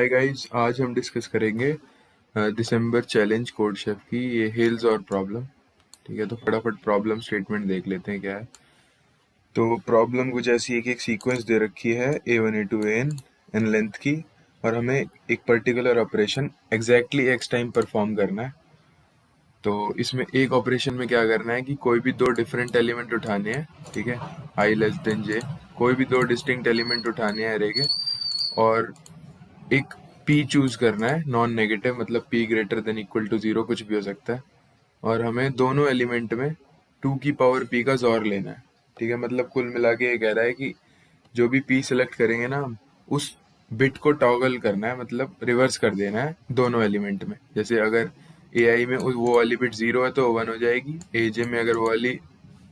Hi guys, आज हम discuss करेंगे दिसंबर चैलेंज कोड शेफ की ये हेल्स और प्रॉब्लम। ठीक है, तो फटाफट प्रॉब्लम स्टेटमेंट देख लेते हैं क्या है। तो प्रॉब्लम कुछ ऐसी है कि एक सीक्वेंस दे रखी है A1 A2 AN N length की, और हमें एक particular operation exactly x time perform करना है। तो इसमें एक ऑपरेशन में क्या करना है कि कोई भी दो डिफरेंट एलिमेंट उठाने हैं। ठीक है, आई लेस देन जे, कोई भी दो डिस्टिंक्ट एलिमेंट उठाने हैं अरे के, और एक p चूज करना है नॉन नेगेटिव, मतलब p greater than equal to 0 कुछ भी हो सकता है, और हमें दोनों एलिमेंट में 2 की पावर p का जोर लेना है। ठीक है, मतलब कुल मिला के ये कह रहा है कि जो भी p सिलेक्ट करेंगे ना हम, उस बिट को टॉगल करना है, मतलब रिवर्स कर देना है दोनों एलिमेंट में। जैसे अगर ai में वो वाली बिट 0 है तो वो 1 हो जाएगी, aj में अगर वो वाली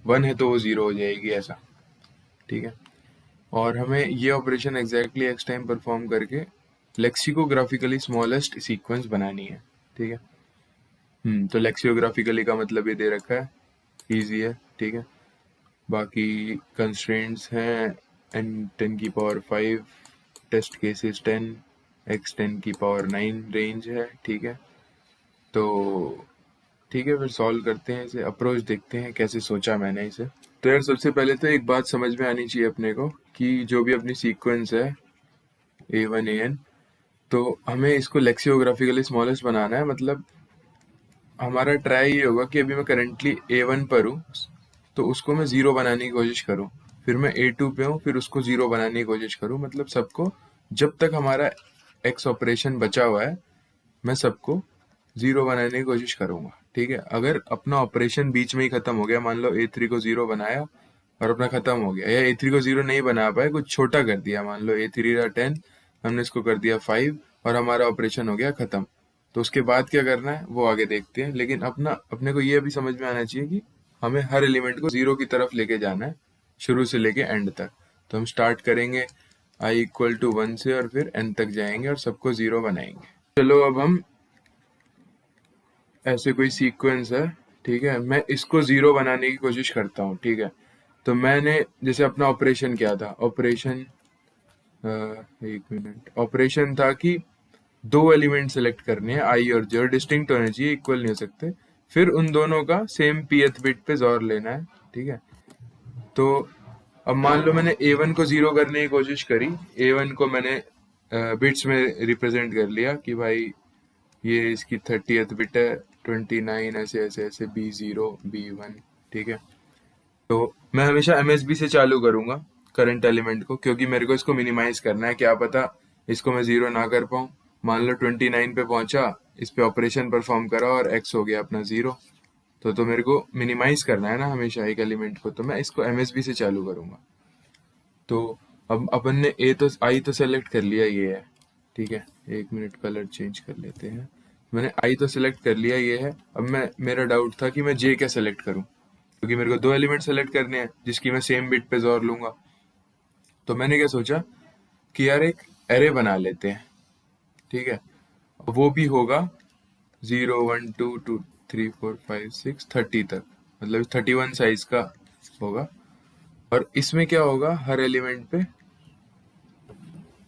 1 है तो वो 0 हो जाएगी, ऐसा। ठीक है, और हमें ये operation exactly x time perform करके लेक्सिकोग्राफिकली स्मॉलेस्ट सीक्वेंस बनानी है। ठीक है, तो लेक्सियोग्राफिकली का मतलब ये दे रखा है, इजी है। ठीक है, बाकी कंस्ट्रेंट्स हैं n10⁵, test cases 10, x10⁹ range है। ठीक है, तो ठीक है, फिर सॉल्व करते हैं इसे, अप्रोच देखते हैं कैसे सोचा मैंने इसे। तो यार सबसे पहले तो एक बात समझ में आनी चाहिए अपने को कि जो भी अपनी सीक्वेंस है A1 AN, तो हमें इसको लेक्सियोग्राफिकली स्मॉलेस्ट बनाना है। मतलब हमारा ट्राई ये होगा कि अभी मैं करंटली A1 पर हूँ, तो उसको मैं 0 बनाने की कोशिश करूँ, फिर मैं A2 पे हूँ, फिर उसको 0 बनाने की कोशिश करूँ। मतलब सबको, जब तक हमारा एक्स ऑपरेशन बचा हुआ है, मैं सबको 0 बनाने की कोशिश करूंगा। ठीक है, अगर अपना ऑपरेशन बीच में ही खत्म हो गया, मान लो A3 को 0 बनाया और अपना खत्म हो गया, या A3 को 0 नहीं बना पाए, कुछ छोटा कर दिया, मान लो A3 था 10, हमने इसको कर दिया 5 और हमारा ऑपरेशन हो गया खत्म, तो उसके बाद क्या करना है वो आगे देखते हैं। लेकिन अपने को ये भी समझ में आना चाहिए कि हमें हर एलिमेंट को 0 की तरफ लेके जाना है, शुरू से लेके एंड तक। तो हम स्टार्ट करेंगे i=1 से और फिर n तक जाएंगे और सबको 0 बनाएंगे। चलो, अब हम ऐसे कोई सीक्वेंस है, ठीक है, मैं इसको 0 बनाने की कोशिश करता हूँ। ठीक है, तो मैंने जैसे अपना ऑपरेशन क्या था, ऑपरेशन एक मिनट, ऑपरेशन था कि दो एलिमेंट सेलेक्ट करने हैं, आई और जे, डिस्टिंक्ट होने चाहिए, इक्वल नहीं हो सकते, फिर उन दोनों का सेम pth बिट पे जोर लेना है। ठीक है, तो अब मान लो मैंने A1 को 0 करने की कोशिश करी, A1 को मैंने बिट्स में रिप्रेजेंट कर लिया कि भाई ये इसकी 30th बिट है, 29, ऐसे ऐसे ऐसे, B0 B1। ठीक है, तो मैं हमेशा MSB से चालू करूंगा करंट एलिमेंट को, क्योंकि मेरे को इसको मिनिमाइज करना है, क्या पता इसको मैं 0 ना कर पाऊँ। मान लो 29 पे पहुंचा, इस पे ऑपरेशन परफॉर्म करा और x हो गया अपना 0, तो मेरे को मिनिमाइज करना है ना हमेशा एक एलिमेंट को, तो मैं इसको MSB से चालू करूंगा। तो अब अपन ने आई तो सेलेक्ट कर लिया, ये है। ठीक है, एक मिनट, कलर चेंज कर लेते हैं। मैंने आई तो सेलेक्ट कर लिया, ये है। अब मेरा डाउट था कि मैं जे क्या सेलेक्ट करूं, क्योंकि मेरे को दो एलिमेंट सेलेक्ट करने हैं जिसकी मैं सेम बिट पे जोर लूंगा। तो मैंने क्या सोचा कि यार एक एरे बना लेते हैं। ठीक है, वो भी होगा 0 1 2 2 3 4 5 6 30 तक, मतलब 31 साइज का होगा। और इसमें क्या होगा, हर एलिमेंट पे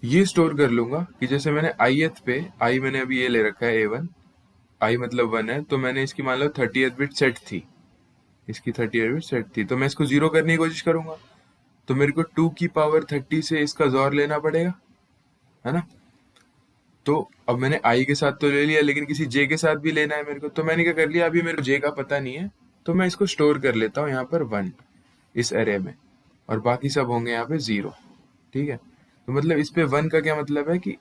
ये स्टोर कर लूंगा कि जैसे मैंने ith पे, आई मैंने अभी ये ले रखा है A1, आई मतलब 1 है, तो मैंने इसकी मान लो 30th बिट सेट थी, इसकी 30th बिट सेट थी, तो मैं इसको 0 करने की कोशिश करूंगा, तो मेरे को 2 की पावर 30 से इसका जोर लेना पड़ेगा, है ना। तो अब मैंने आई के साथ तो ले लिया, लेकिन किसी जे के साथ भी लेना है मेरे को, तो मैंने क्या कर लिया, अभी मेरे को जे का पता नहीं है, तो मैं इसको स्टोर कर लेता हूँ यहाँ पर 1 इस एरे में, और बाकी सब होंगे यहाँ पे 0। ठीक है, तो मतलब इस पे 1 का क्या मतलब है कि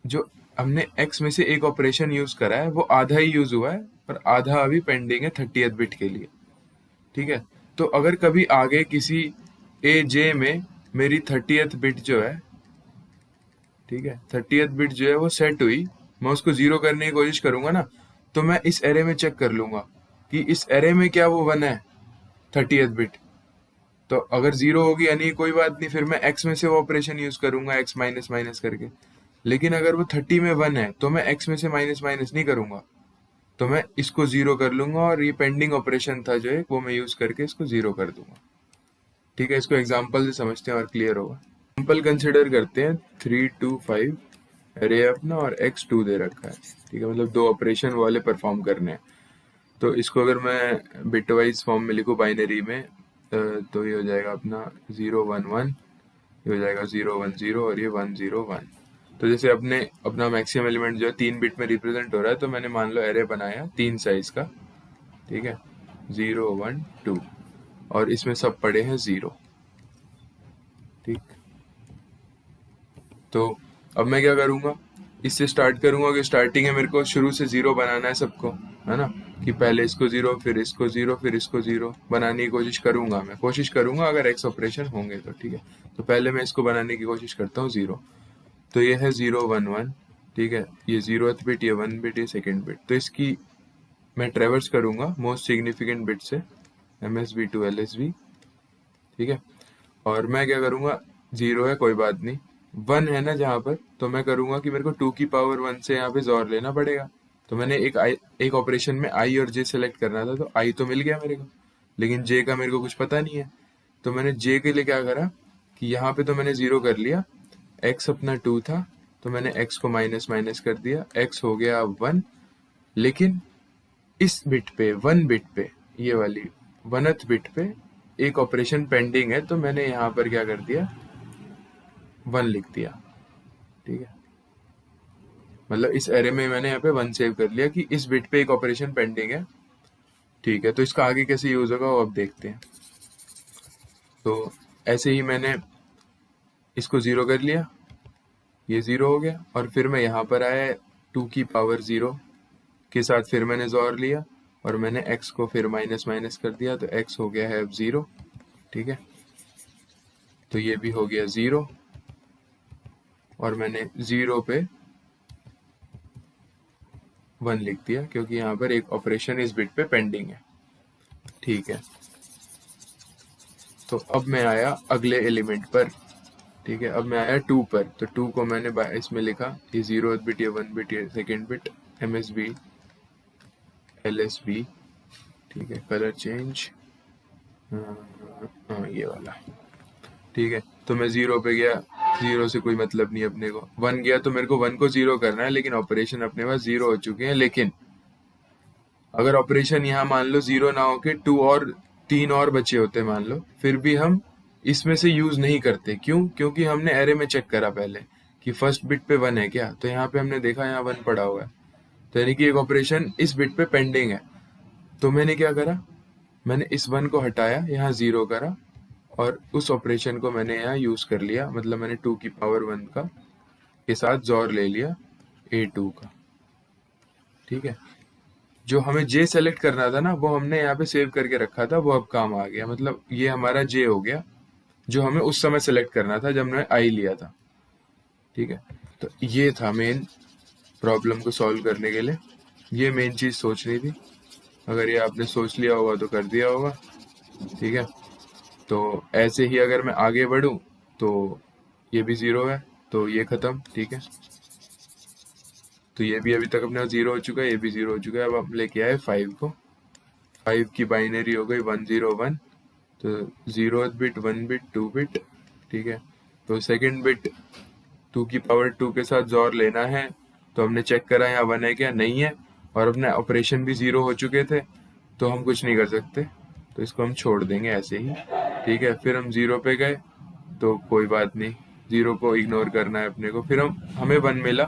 जो हमने x में से एक ऑपरेशन यूज करा है वो आधा ही यूज हुआ है, और आधा अभी पेंडिंग है 30th बिट के लिए। ठीक है, तो अगर कभी आगे किसी ए जे में मेरी 30th बिट जो है, ठीक है, 30th बिट जो है वो सेट हुई, मैं उसको 0 करने की कोशिश करूंगा ना, तो मैं इस एरे में चेक कर लूंगा कि इस एरे में क्या वो 1 है 30th बिट। तो अगर 0 होगी यानी कोई बात नहीं, फिर मैं x में से वो ऑपरेशन यूज करूंगा, x माइनस माइनस करके। लेकिन अगर वो 30 में 1 है तो मैं x में से माइनस माइनस नहीं करूंगा, तो मैं इसको 0 कर लूंगा, और ये पेंडिंग ऑपरेशन था जो एक, वो मैं यूज करके इसको 0 कर दूंगा। ठीक है, इसको एग्जाम्पल से समझते हैं और क्लियर होगा। एग्जाम्पल कंसिडर करते हैं 3 2 5। एरे है अपना और x2 दे रखा है, ठीक है, मतलब दो ऑपरेशन वाले परफॉर्म करने हैं। तो इसको अगर मैं बिट वाइज फॉर्म में लिखूँ बाइनरी में, तो ये हो जाएगा अपना 0 1 1, ये हो जाएगा 0 1 0 और ये 1 0 1। तो जैसे अपने अपना मैक्सिमम एलिमेंट जो है 3 बिट में रिप्रेजेंट हो रहा है, तो मैंने मान लो एरे बनाया 3 साइज का, ठीक है, 0 1 2, और इसमें सब पड़े हैं 0, ठीक। तो अब मैं क्या करूँगा, इससे स्टार्ट करूँगा कि स्टार्टिंग है मेरे को शुरू से 0 बनाना है सबको, है ना, कि पहले इसको 0 फिर इसको 0 फिर इसको 0 बनाने की कोशिश करूँगा। मैं कोशिश करूँगा अगर एक्स ऑपरेशन होंगे तो, ठीक है। तो पहले मैं इसको बनाने की कोशिश करता हूँ 0। तो ये है 0 1 1, ठीक है, ये 0th बिट, ये 1 बिट, ये सेकेंड बिट। तो इसकी मैं ट्रेवर्स करूँगा मोस्ट सिग्निफिकेंट बिट से, MSB to LSB, ठीक है। और मैं क्या करूँगा, 0 है कोई बात नहीं, 1 है ना जहाँ पर, तो मैं करूँगा कि मेरे को 2 की पावर 1 से यहाँ पे जोर लेना पड़ेगा। तो मैंने एक ऑपरेशन में आई और जे सेलेक्ट करना था, तो आई तो मिल गया मेरे को, लेकिन जे का मेरे को कुछ पता नहीं है। तो मैंने जे के लिए क्या करा कि यहाँ पे तो मैंने 0 कर लिया, एक्स अपना 2 था, तो मैंने एक्स को माइनस माइनस कर दिया, एक्स हो गया 1। लेकिन इस बिट पे 1 बिट पे, ये वाली 1th बिट पे एक ऑपरेशन पेंडिंग है, तो मैंने यहाँ पर क्या कर दिया, 1 लिख दिया, ठीक है। मतलब इस एरे में मैंने यहाँ पे 1 सेव कर लिया कि इस बिट पे एक ऑपरेशन पेंडिंग है, ठीक है। तो इसका आगे कैसे यूज होगा वो अब देखते हैं। तो ऐसे ही मैंने इसको 0 कर लिया, ये 0 हो गया, और फिर मैं यहाँ पर आया 2 की पावर 0 के साथ, फिर मैंने जोर लिया और मैंने x को फिर माइनस माइनस कर दिया, तो x हो गया है अब 0, ठीक है। तो ये भी हो गया 0, और मैंने 0 पे 1 लिख दिया क्योंकि यहाँ पर एक ऑपरेशन इस बिट पे पेंडिंग है, ठीक है। तो अब मैं आया अगले एलिमेंट पर, ठीक है। अब मैं आया 2 पर, तो 2 को मैंने इसमें लिखा, ये 0th बिट, ये 1 बिट, ये सेकेंड बिट, MSB LSB, ठीक है। कलर चेंज, हाँ ये वाला, ठीक है। तो मैं 0 पे गया, 0 से कोई मतलब नहीं अपने को, 1 गया तो मेरे को 1 को 0 करना है, लेकिन ऑपरेशन अपने पास 0 हो चुके हैं। लेकिन अगर ऑपरेशन यहाँ मान लो 0 ना होके 2 और 3 और बचे होते मान लो, फिर भी हम इसमें से यूज नहीं करते। क्यों? क्योंकि हमने एरे में चेक करा पहले कि फर्स्ट बिट पे 1 है क्या, तो यहाँ पे हमने देखा यहाँ 1 पड़ा हुआ है, तो यानी कि एक ऑपरेशन इस बिट पे पेंडिंग है। तो मैंने क्या करा, मैंने इस 1 को हटाया, यहाँ 0 करा, और उस ऑपरेशन को मैंने यहाँ यूज कर लिया, मतलब मैंने 2 की पावर 1 का के साथ जोर ले लिया A2 का, ठीक है। जो हमें जे सेलेक्ट करना था ना, वो हमने यहाँ पे सेव करके रखा था, वो अब काम आ गया, मतलब ये हमारा जे हो गया जो हमें उस समय सेलेक्ट करना था जब मैंने आई लिया था, ठीक है। तो ये था मेन प्रॉब्लम को सॉल्व करने के लिए, ये मेन चीज सोचनी थी। अगर ये आपने सोच लिया होगा तो कर दिया होगा, ठीक है। तो ऐसे ही अगर मैं आगे बढ़ूं तो ये भी 0 है, तो ये खत्म, ठीक है। तो ये भी अभी तक अपना 0 हो चुका है, ये भी 0 हो चुका है। अब हम लेके आए 5 को, 5 की बाइनरी हो गई 1 0 1, तो 0th बिट, 1 बिट, 2 बिट, ठीक है। तो सेकंड बिट 2 की पावर 2 के साथ जोर लेना है, तो हमने चेक करा यहाँ 1 है क्या, नहीं है, और अपने ऑपरेशन भी 0 हो चुके थे, तो हम कुछ नहीं कर सकते, तो इसको हम छोड़ देंगे ऐसे ही, ठीक है। फिर हम 0 पे गए, तो कोई बात नहीं, 0 को इग्नोर करना है अपने को। फिर हमें 1 मिला,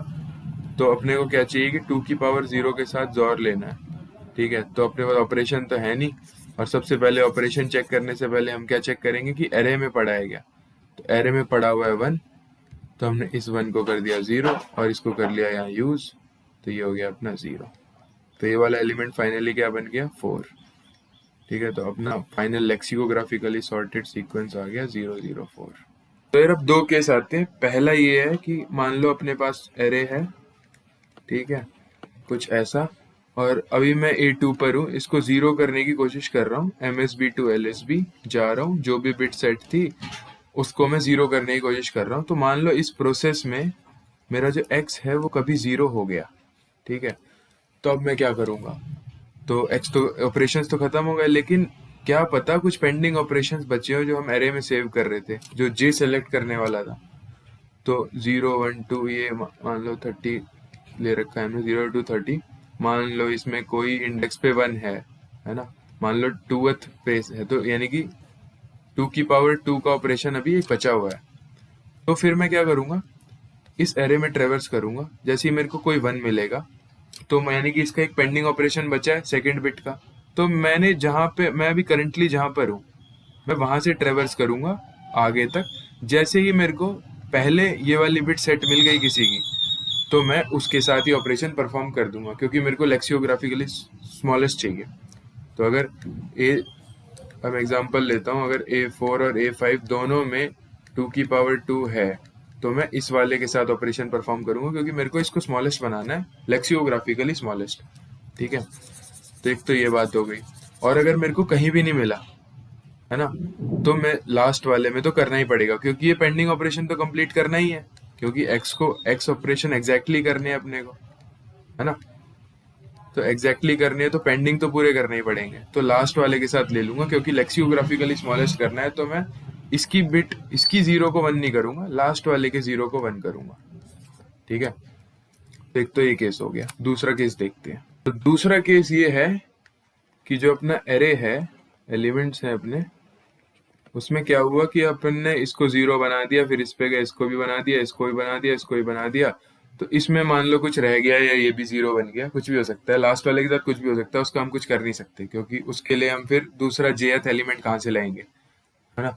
तो अपने को क्या चाहिए कि 2 की पावर 0 के साथ जोर लेना है, ठीक है। तो अपने पास ऑपरेशन तो है नहीं, और सबसे पहले ऑपरेशन चेक करने से पहले हम क्या चेक करेंगे कि एरे में पड़ा है क्या। तो एरे में पड़ा हुआ है 1, तो हमने इस 1 को कर दिया 0 और इसको कर लिया यहाँ यूज, तो ये हो गया अपना 0। तो ये वाला एलिमेंट फाइनली क्या बन गया, 4, ठीक है। तो अपना फाइनल लेक्सिकोग्राफिकली सॉर्टेड सीक्वेंस आ गया 0 0 4। तो यार अब दो केस आते हैं। पहला ये है कि मान लो अपने पास एरे है, ठीक है, कुछ ऐसा, और अभी मैं A2 पर हूँ, इसको 0 करने की कोशिश कर रहा हूँ, MSB to LSB जा रहा हूँ, जो भी बिट सेट थी उसको मैं 0 करने की कोशिश कर रहा हूँ। तो मान लो इस प्रोसेस में मेरा जो x है वो कभी 0 हो गया, ठीक है। तो अब मैं क्या करूँगा, तो x तो ऑपरेशंस तो खत्म हो गए, लेकिन क्या पता कुछ पेंडिंग ऑपरेशंस बचे हो जो हम एरे में सेव कर रहे थे, जो जे सेलेक्ट करने वाला था। तो 0 1 2 ये मान लो 30 ले रखा है हमने, 0 to 30। मान लो इसमें कोई इंडेक्स पे 1 है ना, मान लो 2th पे है, तो यानी कि 2 की पावर 2 का ऑपरेशन अभी बचा हुआ है। तो फिर मैं क्या करूंगा, इस एरे में ट्रेवर्स करूंगा, जैसे ही मेरे को कोई 1 मिलेगा तो मैं यानी कि इसका एक पेंडिंग ऑपरेशन बचा है सेकंड बिट का, तो मैंने जहां पे मैं अभी करंटली जहां पर हूं मैं वहां से ट्रेवर्स करूंगा आगे तक। जैसे ही मेरे को पहले ये वाली बिट सेट मिल गई किसी की, तो मैं उसके साथ ही ऑपरेशन परफॉर्म कर दूंगा, क्योंकि मेरे को लेक्सियोग्राफिकली स्मॉलेस्ट चाहिए। तो अगर ए अब एग्जांपल लेता हूँ, अगर A4 और A5 दोनों में 2 की पावर 2 है, तो मैं इस वाले के साथ ऑपरेशन परफॉर्म करूंगा, क्योंकि मेरे को इसको स्मॉलेस्ट बनाना है, लेक्सियोग्राफिकली स्मॉलेस्ट। ठीक है, तो एक तो ये बात हो गई। और अगर मेरे को कहीं भी नहीं मिला है ना, तो मैं लास्ट वाले में तो करना ही पड़ेगा, क्योंकि ये पेंडिंग ऑपरेशन तो कंप्लीट करना ही है, क्योंकि एक्स ऑपरेशन एग्जैक्टली करने हैं अपने को, है ना। तो एग्जैक्टली करने हैं तो पेंडिंग तो पूरे करने ही पड़ेंगे, तो लास्ट वाले के साथ ले लूंगा, क्योंकि लेक्सियोग्राफिकली स्मॉलेस्ट करना है, तो मैं इसकी बिट इसकी 0 को 1 नहीं करूंगा, लास्ट वाले के 0 को 1 करूंगा। ठीक है, तो एक तो ये केस हो गया। दूसरा केस देखते हैं। तो दूसरा केस ये है कि जो अपना एरे है, एलिमेंट्स हैं अपने, उसमें क्या हुआ कि अपन ने इसको 0 बना दिया, फिर इस पे गए इसको भी बना दिया, इसको भी बना दिया, इसको भी बना दिया। तो इसमें मान लो कुछ रह गया या ये भी 0 बन गया, कुछ भी हो सकता है, लास्ट वाले के साथ कुछ भी हो सकता है, उसका हम कुछ कर नहीं सकते, क्योंकि उसके लिए हम फिर दूसरा jth एलिमेंट कहाँ से लाएंगे, है ना।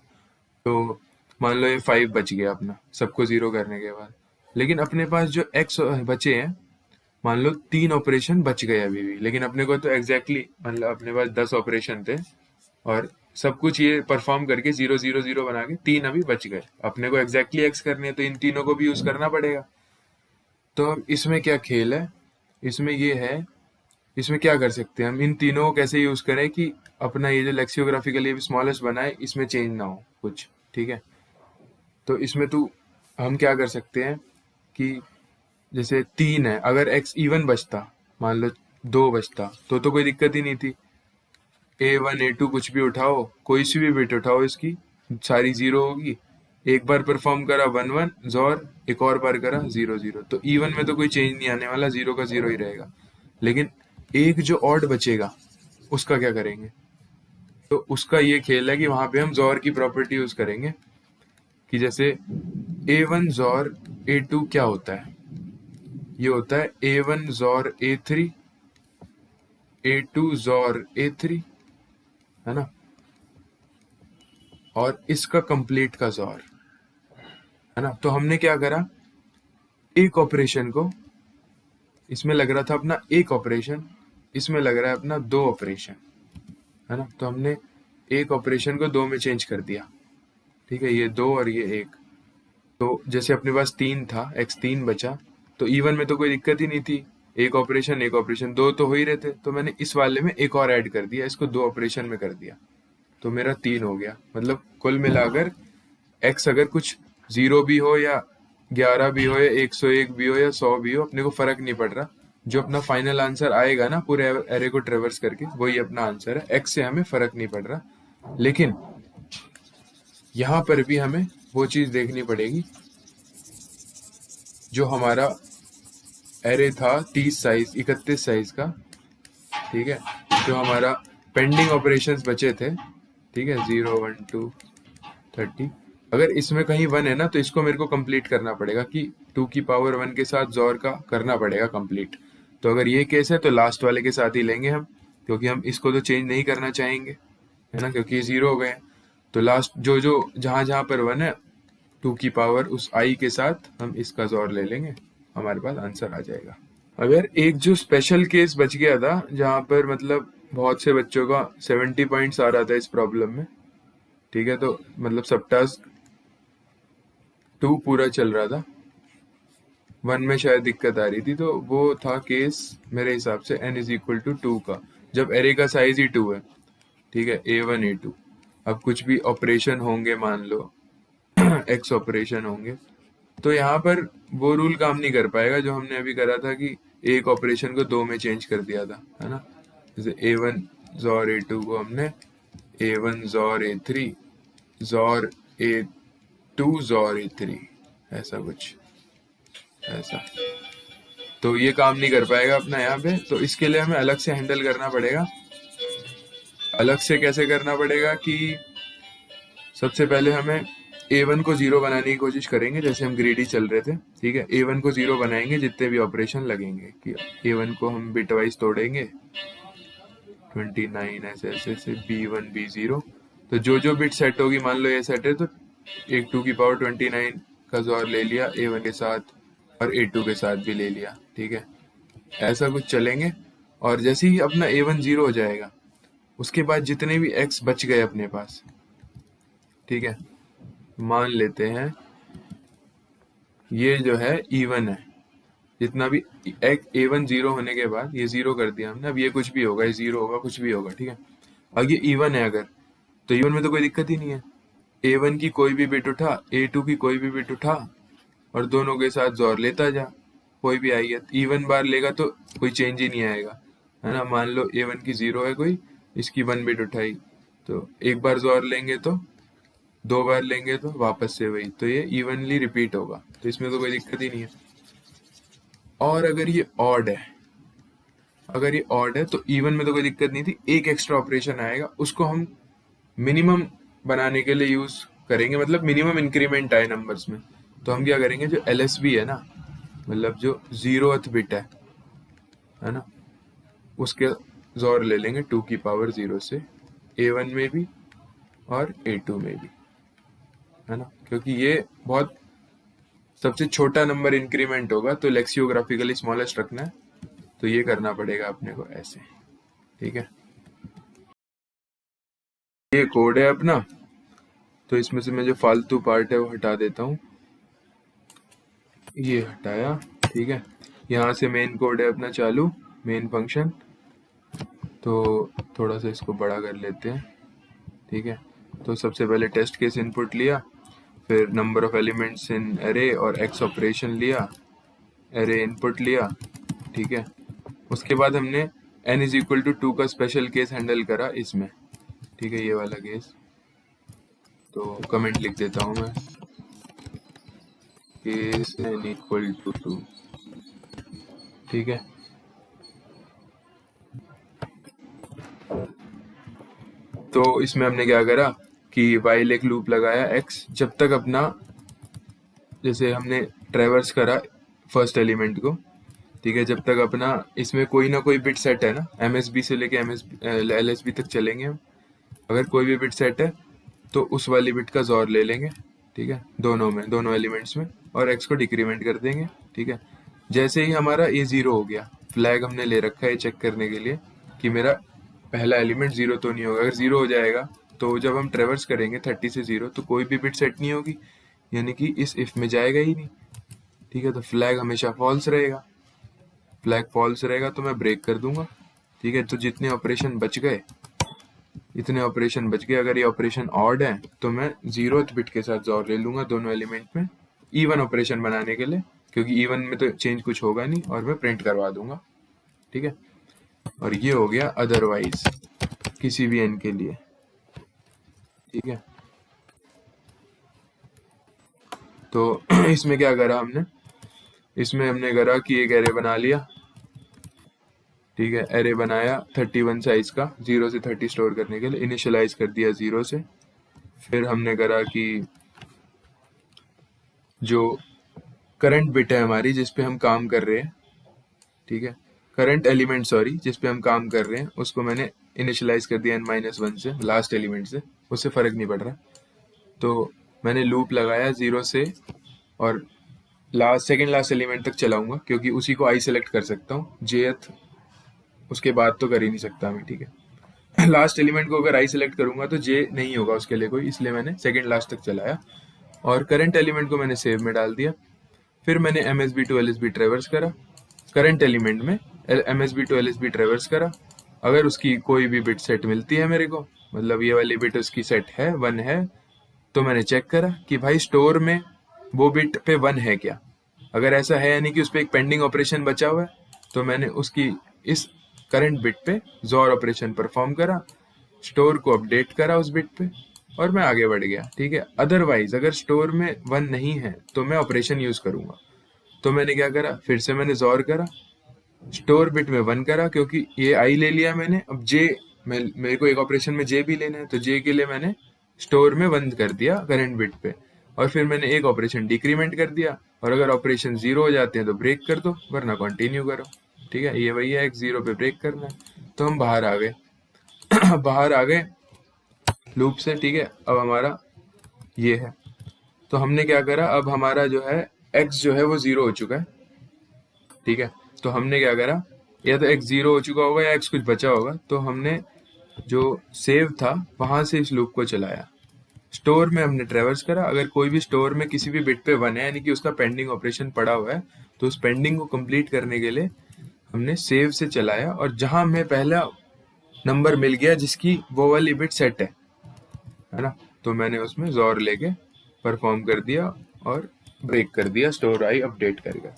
तो मान लो ये 5 बच गया अपना सबको 0 करने के बाद, लेकिन अपने पास जो x बचे हैं, मान लो 3 ऑपरेशन बच गए अभी भी, लेकिन अपने को तो एग्जैक्टली मतलब अपने पास 10 ऑपरेशन थे और सब कुछ ये परफॉर्म करके 0 0 0 बना के 3 अभी बच गए। अपने को एग्जैक्टली एक्स करने हैं, तो इन तीनों को भी यूज करना पड़ेगा। तो अब इसमें क्या खेल है, इसमें ये है, इसमें क्या कर सकते हैं हम, इन तीनों को कैसे यूज करें कि अपना ये जो लेक्सियोग्राफिकली स्मॉलेस्ट बना है इसमें चेंज ना हो कुछ। ठीक है, तो इसमें तो हम क्या कर सकते हैं कि जैसे 3 है, अगर एक्स इवन बचता, मान लो 2 बचता, तो कोई दिक्कत ही नहीं थी। A1 A2 कुछ भी उठाओ, कोई सी भी बिट उठाओ, इसकी सारी 0 होगी। एक बार परफॉर्म करा 1 1 जोर, एक और बार करा 0 0, तो इवन में तो कोई चेंज नहीं आने वाला, 0 का 0 ही रहेगा। लेकिन एक जो ऑड बचेगा उसका क्या करेंगे, तो उसका ये खेल है कि वहां पे हम जोर की प्रॉपर्टी यूज करेंगे, कि जैसे A1 जोर A2 क्या होता है, ये होता है A1 जोर A3, A2 जोर A3, है ना, और इसका कंप्लीट का जोर, है ना। तो हमने क्या करा, एक ऑपरेशन को, इसमें लग रहा था अपना एक ऑपरेशन, इसमें लग रहा है अपना 2 ऑपरेशन, है ना। तो हमने एक ऑपरेशन को 2 में चेंज कर दिया। ठीक है, ये 2 और ये 1। तो जैसे अपने पास 3 था, x3 बचा, तो इवन में तो कोई दिक्कत ही नहीं थी, एक ऑपरेशन 2 तो हो ही रहे थे, तो मैंने इस वाले में एक और ऐड कर दिया, इसको 2 ऑपरेशन में कर दिया, तो मेरा 3 हो गया। मतलब कुल मिलाकर x अगर कुछ 0 भी हो या 11 भी हो या 101 भी हो या 100 भी हो, अपने को फर्क नहीं पड़ रहा, जो अपना फाइनल आंसर आएगा ना पूरे एरे को ट्रेवर्स करके, वही अपना आंसर है, x से हमें फर्क नहीं पड़ रहा। लेकिन यहां पर भी हमें वो चीज देखनी पड़ेगी, जो हमारा एरे था 31 साइज का, ठीक है, जो हमारा पेंडिंग ऑपरेशंस बचे थे, ठीक है, 0 1 2 30, अगर इसमें कहीं 1 है ना, तो इसको मेरे को कंप्लीट करना पड़ेगा, कि 2 की पावर 1 के साथ जोर का करना पड़ेगा कंप्लीट। तो अगर ये केस है तो लास्ट वाले के साथ ही लेंगे हम, क्योंकि हम इसको तो चेंज नहीं करना चाहेंगे, है ना, क्योंकि ये 0 हो गए। तो लास्ट जो जो जहां जहां पर 1 है, 2 की पावर उस आई के साथ हम इसका जोर ले लेंगे, हमारे पास आंसर आ जाएगा। अगर एक जो स्पेशल केस बच गया था, जहां पर मतलब बहुत से बच्चों का 70 पॉइंट्स आ रहा था इस प्रॉब्लम में, ठीक है, तो मतलब सब टास्क 2 पूरा चल रहा था, 1 में शायद दिक्कत आ रही थी, तो वो था केस मेरे हिसाब से n=2 का, जब एरे का साइज ही 2 है, ठीक है, A1 A2। अब कुछ भी ऑपरेशन होंगे, मान लो x ऑपरेशन होंगे, तो यहाँ पर वो रूल काम नहीं कर पाएगा जो हमने अभी करा था, कि एक ऑपरेशन को 2 में चेंज कर दिया था, है ना। जैसे A1 जोर A2 को हमने A1 जोर A3 जोर A2 जोर A3, ऐसा कुछ, ऐसा। तो ये काम नहीं कर पाएगा अपना यहाँ पे, तो इसके लिए हमें अलग से हैंडल करना पड़ेगा। अलग से कैसे करना पड़ेगा कि सबसे पहले हमें A1 को 0 बनाने की कोशिश करेंगे, जैसे हम ग्रीडी चल रहे थे, ठीक है। A1 को 0 बनाएंगे जितने भी ऑपरेशन लगेंगे, कि A1 को हम बिट वाइज तोड़ेंगे 29 ऐसे ऐसे ऐसे, B1 B0। तो जो जो बिट सेट होगी, मान लो ये सेट है, तो एक 2 की पावर 29 का जोर ले लिया A1 के साथ, और A2 के साथ भी ले लिया, ठीक है। ऐसा कुछ चलेंगे। और जैसे ही अपना A1 0 हो जाएगा, उसके बाद जितने भी x बच गए अपने पास, ठीक है, मान लेते हैं ये जो है E1 है, जितना भी A1 0 होने के बाद ये 0 कर दिया हमने, अब ये कुछ भी होगा, ये 0 होगा, कुछ भी होगा, ठीक है। अब ये E1 है अगर, तो E1 में तो कोई दिक्कत ही नहीं है। A1 की कोई भी बिट उठा, A2 की कोई भी बिट उठा, और दोनों के साथ जोर लेता जा, कोई भी आई है E1 बार लेगा तो कोई चेंज ही नहीं आएगा, है ना। मान लो A1 की 0 है कोई, इसकी 1 बिट उठाई, तो एक बार जोर लेंगे तो, 2 बार लेंगे तो वापस से वही, तो ये इवनली रिपीट होगा, तो इसमें तो कोई दिक्कत ही नहीं है। और अगर ये ऑड है, अगर ये ऑड है तो इवन में तो कोई दिक्कत नहीं थी, एक एक्स्ट्रा ऑपरेशन आएगा, उसको हम मिनिमम बनाने के लिए यूज करेंगे, मतलब मिनिमम इंक्रीमेंट आए नंबर्स में। तो हम क्या करेंगे, जो LSB है ना, मतलब जो 0th बिट है ना, उसके जोर ले लेंगे 2 की पावर 0 से, A1 में भी और A2 में भी, है ना, क्योंकि ये बहुत सबसे छोटा नंबर इंक्रीमेंट होगा, तो लेक्सियोग्राफिकली स्मॉलेस्ट रखना है, तो ये करना पड़ेगा अपने को ऐसे, ठीक है। ये कोड है अपना, तो इसमें से मैं जो फालतू पार्ट है वो हटा देता हूँ, ये हटाया, ठीक है। यहाँ से मेन कोड है अपना चालू, मेन फंक्शन, तो थोड़ा सा इसको बड़ा कर लेते हैं, ठीक है। तो सबसे पहले टेस्ट केस इनपुट लिया, फिर number of elements in array और एक्स ऑपरेशन लिया, एरे इनपुट लिया, ठीक है। उसके बाद हमने n इज इक्वल टू 2 का स्पेशल केस हैंडल करा इसमें, ठीक है, ये वाला केस। तो कमेंट लिख देता हूँ मैं, केस n इक्वल टू 2, ठीक है। तो इसमें हमने क्या करा कि वाइल एक लूप लगाया x, जब तक अपना, जैसे हमने ट्रेवर्स करा फर्स्ट एलिमेंट को, ठीक है, जब तक अपना इसमें कोई ना कोई बिट सेट है ना, MSB से लेके LSB तक चलेंगे हम। अगर कोई भी बिट सेट है तो उस वाली बिट का जोर ले लेंगे, ठीक है, दोनों में, दोनों एलिमेंट्स में, और x को डिक्रीमेंट कर देंगे, ठीक है। जैसे ही हमारा ये 0 हो गया, फ्लैग हमने ले रखा है चेक करने के लिए कि मेरा पहला एलिमेंट 0 तो नहीं होगा। अगर 0 हो जाएगा तो जब हम ट्रेवर्स करेंगे 30 से 0, तो कोई भी बिट सेट नहीं होगी, यानी कि इस इफ में जाएगा ही नहीं, ठीक है। तो फ्लैग हमेशा फॉल्स रहेगा, फ्लैग फॉल्स रहेगा तो मैं ब्रेक कर दूंगा, ठीक है। तो जितने ऑपरेशन बच गए, इतने ऑपरेशन बच गए। अगर ये ऑपरेशन ऑड है तो मैं 0th बिट के साथ जोर ले लूंगा दोनों एलिमेंट में, इवन ऑपरेशन बनाने के लिए, क्योंकि इवन में तो चेंज कुछ होगा नहीं, और मैं प्रिंट करवा दूंगा, ठीक है। और ये हो गया अदरवाइज किसी भी n के लिए, ठीक है। तो इसमें क्या करा हमने, इसमें हमने करा कि एक एरे बना लिया, ठीक है। एरे बनाया 31 साइज का, 0 से 30 स्टोर करने के लिए, इनिशियलाइज कर दिया 0 से। फिर हमने करा कि जो करंट बिट है हमारी, जिस पे हम काम कर रहे हैं, ठीक है, करंट एलिमेंट, सॉरी, जिस पे हम काम कर रहे हैं, उसको मैंने इनिशियलाइज कर दिया n-1 से, लास्ट एलिमेंट से, उससे फर्क नहीं पड़ रहा। तो मैंने लूप लगाया 0 से, और सेकेंड लास्ट एलिमेंट तक चलाऊंगा, क्योंकि उसी को आई सेलेक्ट कर सकता हूँ, jth उसके बाद तो कर ही नहीं सकता मैं, ठीक है। लास्ट एलिमेंट को अगर आई सेलेक्ट करूंगा तो जे नहीं होगा उसके लिए कोई, इसलिए मैंने सेकेंड लास्ट तक चलाया, और करंट एलिमेंट को मैंने सेव में डाल दिया। फिर मैंने MSB टू LSB ट्रेवर्स करा, करंट एलिमेंट में MSB टू LSB ट्रेवर्स करा। अगर उसकी कोई भी बिट सेट मिलती है मेरे को, मतलब ये वाली बिट उसकी सेट है, 1 है, तो मैंने चेक करा कि भाई स्टोर में वो बिट पे 1 है क्या। अगर ऐसा है, यानी कि उस पर एक पेंडिंग ऑपरेशन बचा हुआ है, तो मैंने उसकी इस करंट बिट पे जोर ऑपरेशन परफॉर्म करा, स्टोर को अपडेट करा उस बिट पे, और मैं आगे बढ़ गया, ठीक है। अदरवाइज अगर स्टोर में 1 नहीं है तो मैं ऑपरेशन यूज करूंगा। तो मैंने क्या करा, फिर से मैंने जोर करा, स्टोर बिट में 1 करा, क्योंकि ये आई ले लिया मैंने। अब जे मेरे को एक ऑपरेशन में जे भी लेना है, तो जे के लिए मैंने स्टोर में 1 कर दिया करंट बिट पे, और फिर मैंने एक ऑपरेशन डिक्रीमेंट कर दिया। और अगर ऑपरेशन 0 हो जाते हैं तो ब्रेक कर दो, वरना कंटिन्यू करो, ठीक है। ये वही है, एक 0 पे ब्रेक करना है। तो हम बाहर आ गए बाहर आ गए लूप से, ठीक है। अब हमारा ये है, तो हमने क्या करा, अब हमारा जो है x जो है वो 0 हो चुका है, ठीक है। तो हमने क्या करा, या तो x 0 हो चुका होगा या x कुछ बचा होगा, तो हमने जो सेव था वहां से इस लूप को चलाया। स्टोर में हमने ट्रेवर्स करा, अगर कोई भी स्टोर में किसी भी बिट पे 1 है, यानी कि उसका पेंडिंग ऑपरेशन पड़ा हुआ है, तो उस पेंडिंग को कंप्लीट करने के लिए हमने सेव से चलाया, और जहां हमें पहला नंबर मिल गया जिसकी वो वाली बिट सेट है ना, तो मैंने उसमें जोर लेके परफॉर्म कर दिया और ब्रेक कर दिया, स्टोर आई अपडेट करके।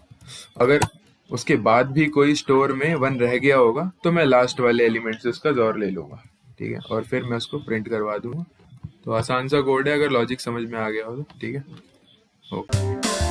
अगर उसके बाद भी कोई स्टोर में 1 रह गया होगा तो मैं लास्ट वाले एलिमेंट से उसका जोर ले लूंगा, ठीक है, और फिर मैं उसको प्रिंट करवा दूंगा। तो आसान सा कोड है, अगर लॉजिक समझ में आ गया हो तो, ठीक है। ओके।